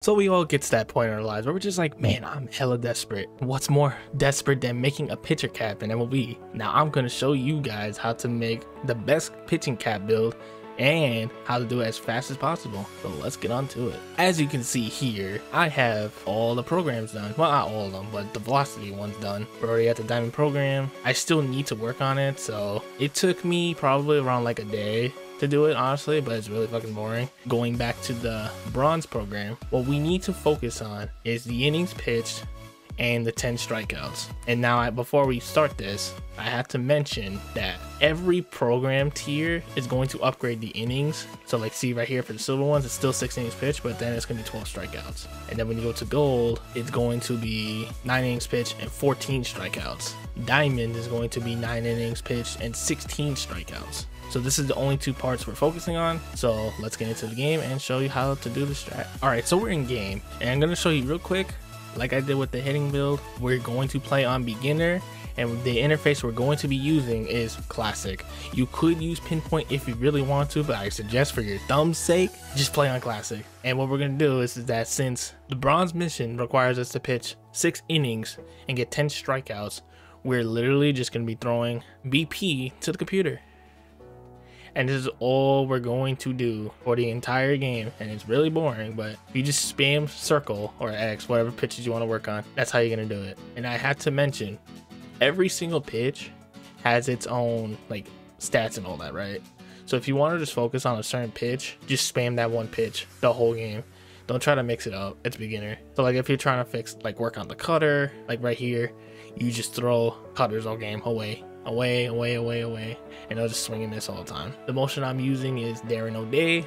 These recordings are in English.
So we all get to that point in our lives where we're just like, man, I'm hella desperate. What's more desperate than making a pitcher cap in MLB? Now I'm going to show you guys how to make the best pitching cap build and how to do it as fast as possible. So let's get on to it. As you can see here, I have all the programs done. Well, not all of them, but the velocity one's done. We're already at the diamond program. I still need to work on it, so it took me probably around like a day to do it, honestly, but it's really fucking boring. Going back to the bronze program, what we need to focus on is the innings pitched and the 10 strikeouts. And now before we start this, I have to mention that every program tier is going to upgrade the innings. So like, see right here for the silver ones, it's still 6 innings pitched, but then it's gonna be 12 strikeouts. And then when you go to gold, it's going to be 9 innings pitched and 14 strikeouts. Diamond is going to be 9 innings pitched and 16 strikeouts. So this is the only 2 parts we're focusing on. So let's get into the game and show you how to do the strat. All right, so we're in game and I'm gonna show you real quick, like I did with the hitting build. We're going to play on beginner, and the interface we're going to be using is classic. You could use pinpoint if you really want to, but I suggest for your thumb's sake, just play on classic. And what we're gonna do is that since the bronze mission requires us to pitch 6 innings and get 10 strikeouts, we're literally just gonna be throwing BP to the computer. And this is all we're going to do for the entire game. And it's really boring, but you just spam circle or X, whatever pitches you want to work on. That's how you're going to do it. And I had to mention, every single pitch has its own like stats and all that, right? So if you want to just focus on a certain pitch, just spam that one pitch the whole game. Don't try to mix it up. It's beginner. So like if you're trying to work on the cutter, like right here, you just throw cutters all game away, and I'll just swing and miss all the time. The motion I'm using is Darren O'Day,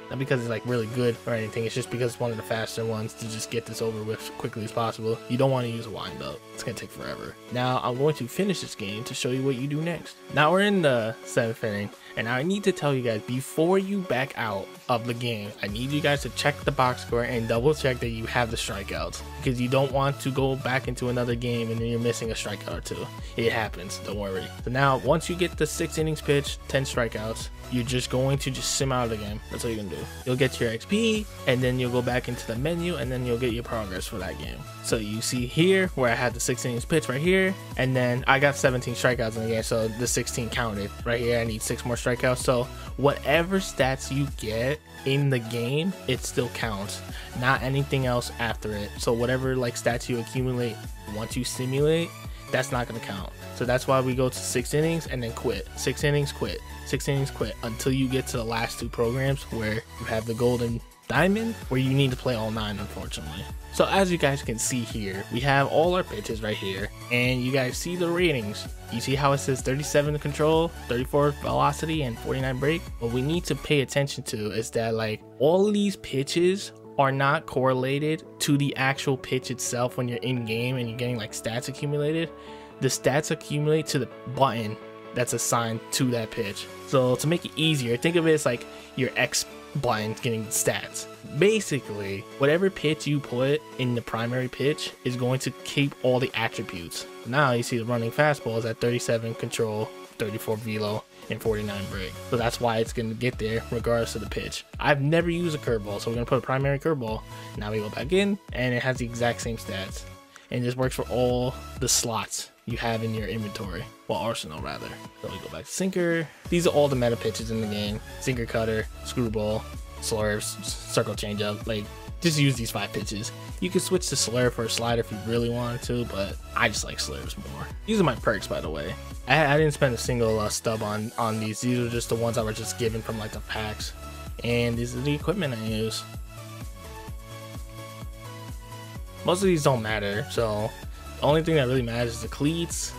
not because it's like really good or anything, it's just because it's one of the faster ones to just get this over with as quickly as possible. You don't want to use a wind up, it's gonna take forever. Now I'm going to finish this game to show you what you do next. Now we're in the 7th inning, and I need to tell you guys, before you back out of the game, I need you guys to check the box score and double check that you have the strikeouts, because you don't want to go back into another game and then you're missing a strikeout or 2. It happens, don't worry. So now once you get the 6 innings pitched, 10 strikeouts, you're just going to just sim out of the game. That's all you can do. You'll get your XP, and then you'll go back into the menu, and then you'll get your progress for that game. So you see here where I had the 6 innings pitched right here, and then I got 17 strikeouts in the game, so the 16 counted. Right here I need 6 more strikeouts. So whatever stats you get in the game, it still counts, not anything else after it. So whatever like stats you accumulate once you simulate, that's not going to count. So that's why we go to 6 innings and then quit. 6 innings, quit. 6 innings, quit, until you get to the last 2 programs where you have the gold and diamond, where you need to play all 9, unfortunately. So as you guys can see here, we have all our pitches right here, and you guys see the ratings. You see how it says 37 control, 34 velocity, and 49 break? What we need to pay attention to is that like all of these pitches are not correlated to the actual pitch itself. When you're in game and you're getting like stats accumulated, the stats accumulate to the button that's assigned to that pitch. So to make it easier, think of it as like your X button getting stats. Basically, whatever pitch you put in the primary pitch is going to keep all the attributes. Now you see the running fastball is at 37 control, 34 velo, and 49 break. So that's why it's going to get there regardless of the pitch. I've never used a curveball, so we're going to put a primary curveball. Now we go back in, and it has the exact same stats. And this works for all the slots you have in your inventory, well, arsenal rather. So we go back to sinker. These are all the meta pitches in the game: sinker, cutter, screwball, slurves, circle changeup. Like, just use these 5 pitches. You can switch to slurve for a slider if you really wanted to, but I just like slurves more. These are my perks, by the way. I didn't spend a single stub on these. These are just the ones I were just given from like the packs, and these are the equipment I use. Most of these don't matter, so the only thing that really matters is the cleats,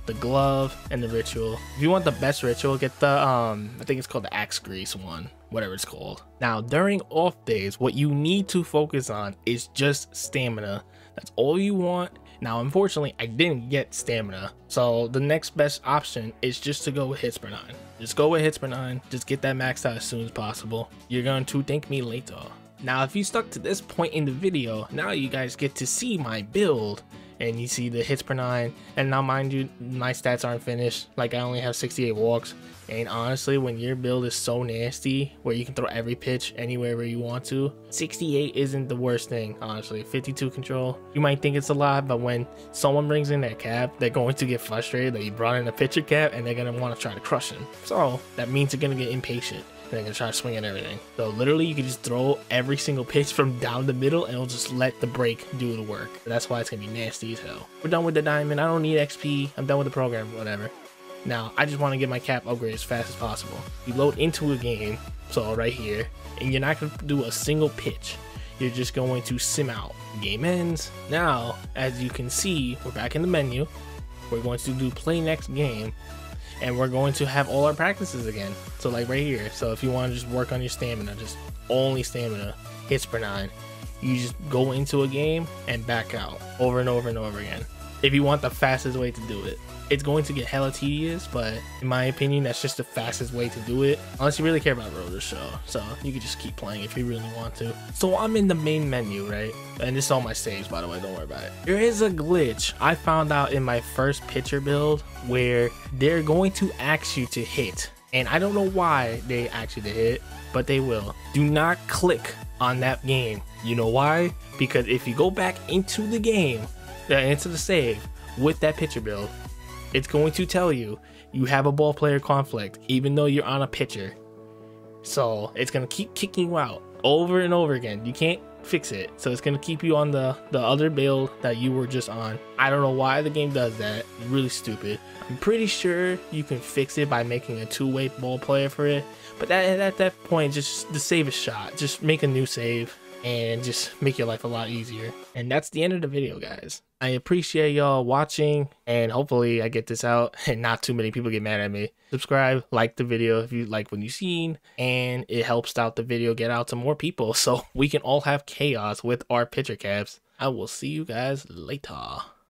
the glove, and the ritual. If you want the best ritual, get the I think it's called the axe grease one, whatever it's called. Now during off days, what you need to focus on is just stamina. That's all you want. Now unfortunately I didn't get stamina, so the next best option is just to go with hits per 9. Just go with hits per 9, just get that maxed out as soon as possible. You're going to thank me later. Now if you stuck to this point in the video, now you guys get to see my build and you see the hits per 9. And now mind you, my stats aren't finished. Like I only have 68 walks, and honestly, when your build is so nasty where you can throw every pitch anywhere where you want to, 68 isn't the worst thing. Honestly, 52 control, you might think it's a lot, but when someone brings in that cap, they're going to get frustrated that you brought in a pitcher cap, and they're going to want to try to crush him. So that means you're going to get impatient. They're gonna try to swing at everything. So literally you can just throw every single pitch from down the middle and it'll just let the break do the work. That's why it's gonna be nasty as hell. We're done with the diamond. I don't need XP. I'm done with the program, whatever. Now I just want to get my cap upgrade as fast as possible. You load into a game, so right here, and you're not gonna do a single pitch. You're just going to sim out. Game ends. Now, as you can see, we're back in the menu. We're going to do play next game. And we're going to have all our practices again. So like right here. So if you want to just work on your stamina, just only stamina, hits per 9, you just go into a game and back out over and over and over again. If you want the fastest way to do it. It's going to get hella tedious, but in my opinion, that's just the fastest way to do it. Unless you really care about RoadToTheShow. So you can just keep playing if you really want to. So I'm in the main menu, right? And this is all my saves, by the way, don't worry about it. There is a glitch I found out in my first pitcher build where they're going to ask you to hit. And I don't know why they ask you to hit, but they will. Do not click on that game. You know why? Because if you go back into the game, into the save with that pitcher build, it's going to tell you you have a ball player conflict even though you're on a pitcher. So it's going to keep kicking you out over and over again. You can't fix it. So it's going to keep you on the other build that you were just on. I don't know why the game does that. It's really stupid. I'm pretty sure you can fix it by making a two-way ball player for it. But at that point, just the save a shot. Just make a new save and just make your life a lot easier. And that's the end of the video, guys. I appreciate y'all watching, and hopefully I get this out and not too many people get mad at me. Subscribe, like the video if you like what you've seen, and it helps out the video get out to more people so we can all have chaos with our pitcher caps. I will see you guys later.